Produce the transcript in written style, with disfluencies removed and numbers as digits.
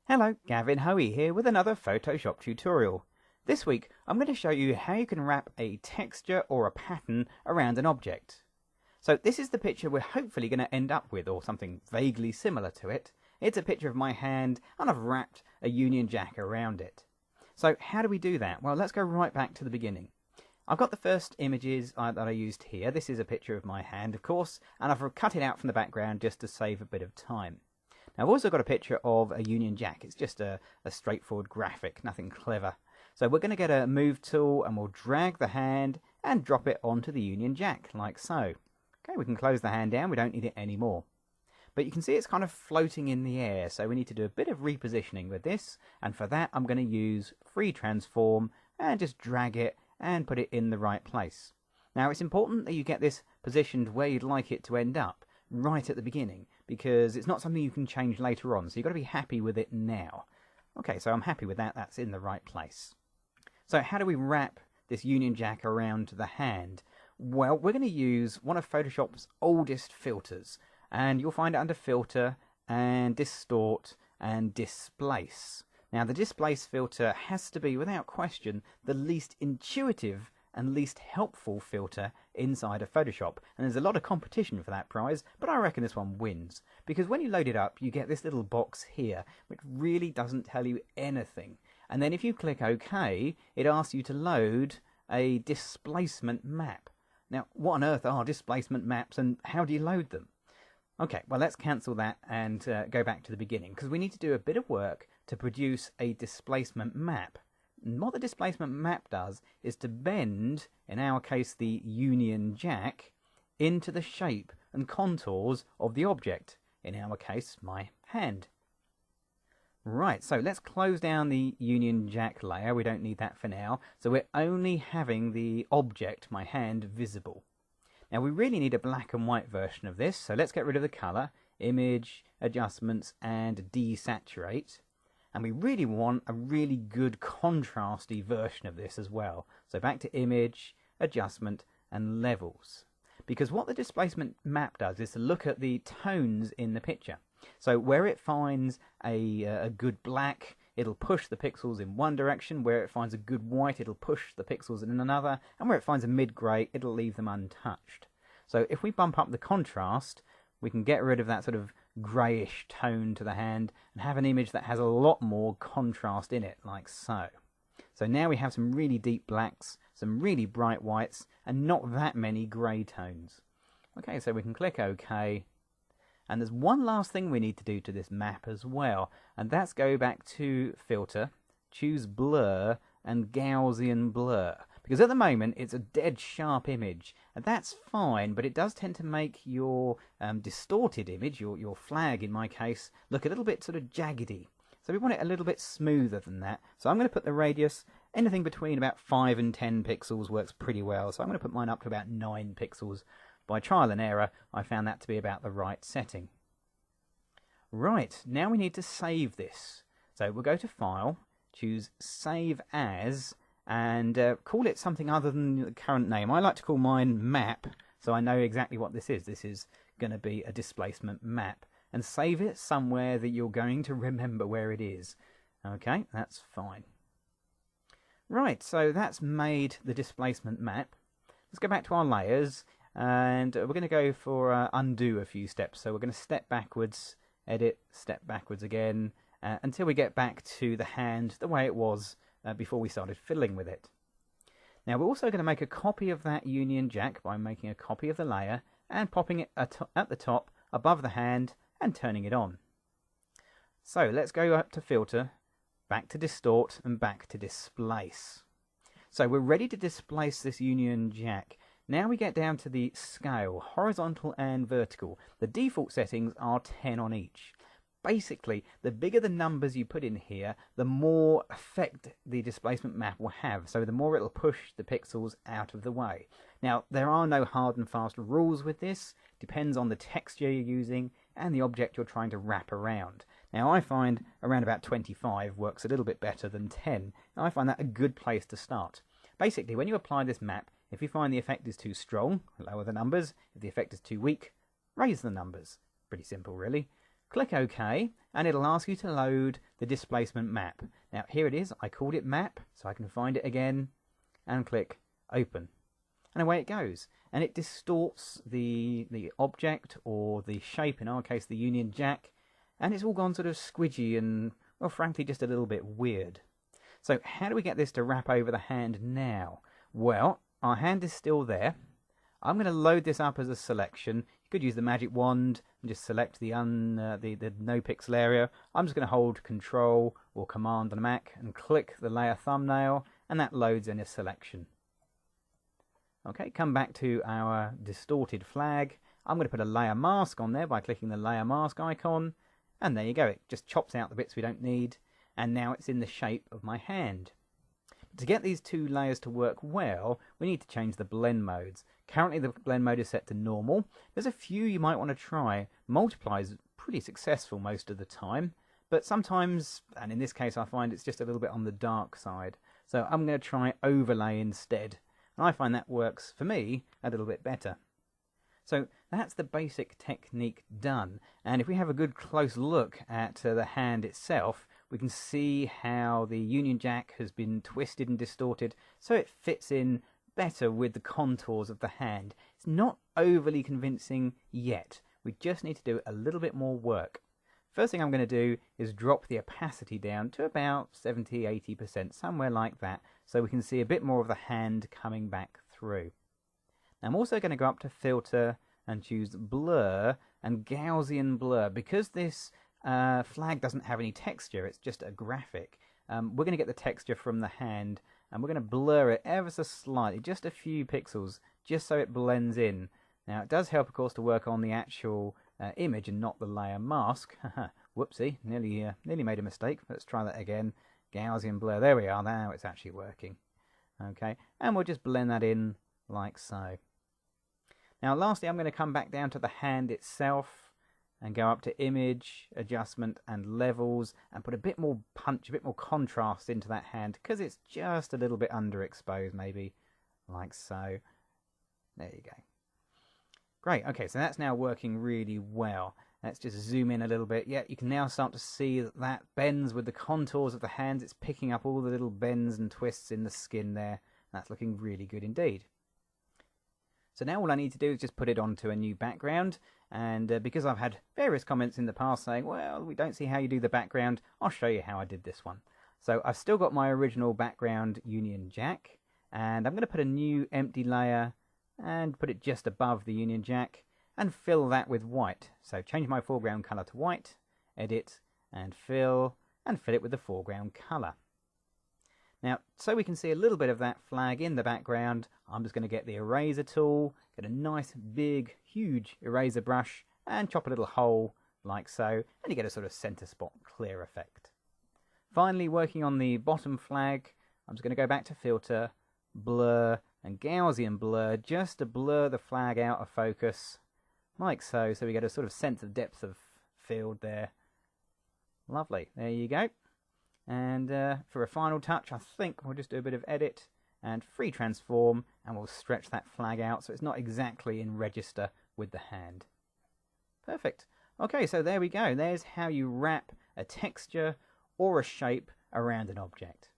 Hello, Gavin Hoey here with another Photoshop tutorial. This week I'm going to show you how you can wrap a texture or a pattern around an object. So this is the picture we're hopefully going to end up with, or something vaguely similar to it. It's a picture of my hand and I've wrapped a Union Jack around it. So how do we do that? Well, let's go right back to the beginning. I've got the first images that I used here. This is a picture of my hand, of course, and I've cut it out from the background just to save a bit of time. Now, I've also got a picture of a Union Jack. It's just a straightforward graphic, nothing clever. So we're going to get a move tool and we'll drag the hand and drop it onto the Union Jack, like so. Okay, we can close the hand down, we don't need it anymore. But you can see it's kind of floating in the air, so we need to do a bit of repositioning with this, and for that I'm going to use Free Transform and just drag it and put it in the right place. Now, it's important that you get this positioned where you'd like it to end up, right at the beginning, because it's not something you can change later on, so you've got to be happy with it now. Okay, so I'm happy with that, that's in the right place. So how do we wrap this Union Jack around the hand? Well, we're going to use one of Photoshop's oldest filters, and you'll find it under Filter and Distort and Displace. Now, the Displace filter has to be, without question, the least intuitive and least helpful filter inside of Photoshop, and there's a lot of competition for that prize, but I reckon this one wins, because when you load it up you get this little box here which really doesn't tell you anything, and then if you click OK it asks you to load a displacement map. Now, what on earth are displacement maps and how do you load them? Okay, well, let's cancel that and go back to the beginning, because we need to do a bit of work to produce a displacement map. And what the displacement map does is to bend, in our case the Union Jack, into the shape and contours of the object, in our case my hand. Right, so let's close down the Union Jack layer, we don't need that for now, so we're only having the object, my hand, visible. Now we really need a black and white version of this, so let's get rid of the colour, Image, Adjustments and Desaturate. And we really want a really good contrasty version of this as well. So back to Image, Adjustment and Levels. Because what the displacement map does is to look at the tones in the picture. So where it finds a good black, it'll push the pixels in one direction. Where it finds a good white, it'll push the pixels in another. And where it finds a mid-grey, it'll leave them untouched. So if we bump up the contrast, we can get rid of that sort of greyish tone to the hand and have an image that has a lot more contrast in it, like so. So now we have some really deep blacks, some really bright whites, and not that many grey tones. Okay, so we can click OK. And there's one last thing we need to do to this map as well, and that's go back to Filter, choose Blur and Gaussian Blur. Because at the moment it's a dead sharp image, and that's fine, but it does tend to make your distorted image, your flag in my case, look a little bit sort of jaggedy. So we want it a little bit smoother than that. So I'm going to put the radius, anything between about 5 and 10 pixels works pretty well. So I'm going to put mine up to about 9 pixels. By trial and error, I found that to be about the right setting. Right, now we need to save this. So we'll go to File, choose Save As, and call it something other than the current name. I like to call mine Map, so I know exactly what this is. This is going to be a displacement map. And save it somewhere that you're going to remember where it is. Okay, that's fine. Right, so that's made the displacement map. Let's go back to our layers, and we're going to go for undo a few steps. So we're going to step backwards, edit, step backwards again, until we get back to the hand the way it was before we started fiddling with it. Now we're also going to make a copy of that Union Jack by making a copy of the layer and popping it at the top above the hand and turning it on. So let's go up to Filter, back to Distort and back to Displace. So we're ready to displace this Union Jack. Now we get down to the scale, horizontal and vertical. The default settings are 10 on each. Basically, the bigger the numbers you put in here, the more effect the displacement map will have. So the more it'll push the pixels out of the way. Now, there are no hard and fast rules with this. Depends on the texture you're using and the object you're trying to wrap around. Now, I find around about 25 works a little bit better than 10. And I find that a good place to start. Basically, when you apply this map, if you find the effect is too strong, lower the numbers. If the effect is too weak, raise the numbers. Pretty simple, really. Click OK, and it'll ask you to load the displacement map. Now here it is. I called it map, so I can find it again, and click open. And away it goes. And it distorts the object, or the shape, in our case the Union Jack, and it's all gone sort of squidgy and, well, frankly, just a little bit weird. So how do we get this to wrap over the hand now? Well, our hand is still there. I'm going to load this up as a selection. You could use the magic wand and just select the no pixel area. I'm just going to hold Control or Command on the Mac and click the layer thumbnail, and that loads in a selection. Okay, come back to our distorted flag. I'm going to put a layer mask on there by clicking the layer mask icon, and there you go. It just chops out the bits we don't need, and now it's in the shape of my hand. To get these two layers to work well, we need to change the blend modes. Currently the blend mode is set to normal. There's a few you might want to try. Multiply is pretty successful most of the time, but sometimes, and in this case I find it's just a little bit on the dark side. So I'm going to try overlay instead, and I find that works for me a little bit better. So that's the basic technique done, and if we have a good close look at the hand itself, we can see how the Union Jack has been twisted and distorted so it fits in better with the contours of the hand. It's not overly convincing yet. We just need to do a little bit more work. First thing I'm going to do is drop the opacity down to about 70–80%, somewhere like that, so we can see a bit more of the hand coming back through. I'm also going to go up to Filter and choose Blur and Gaussian Blur. Because this flag doesn't have any texture, it's just a graphic, we're going to get the texture from the hand, and we're going to blur it ever so slightly, just a few pixels, just so it blends in. Now it does help, of course, to work on the actual image and not the layer mask. Whoopsie, nearly made a mistake. Let's try that again. Gaussian Blur, there we are, now it's actually working. Okay, and we'll just blend that in like so. Now lastly, I'm going to come back down to the hand itself and go up to Image, Adjustment and Levels, and put a bit more punch, a bit more contrast into that hand, because it's just a little bit underexposed, maybe like so. There you go. Great, okay, so that's now working really well. Let's just zoom in a little bit. Yeah, you can now start to see that that bends with the contours of the hands. It's picking up all the little bends and twists in the skin there. That's looking really good indeed. So now all I need to do is just put it onto a new background, and because I've had various comments in the past saying, well, we don't see how you do the background, I'll show you how I did this one. So I've still got my original background Union Jack, and I'm going to put a new empty layer and put it just above the Union Jack and fill that with white. So change my foreground color to white, edit and fill it with the foreground color. Now, so we can see a little bit of that flag in the background, I'm just going to get the eraser tool, get a nice big huge eraser brush and chop a little hole like so, and you get a sort of center spot clear effect. Finally, working on the bottom flag, I'm just going to go back to Filter, Blur and Gaussian Blur, just to blur the flag out of focus like so, so we get a sort of sense of depth of field there. Lovely, there you go. And for a final touch, I think we'll just do a bit of edit and free transform, and we'll stretch that flag out so it's not exactly in register with the hand. Perfect. Okay, so there we go. There's how you wrap a texture or a shape around an object.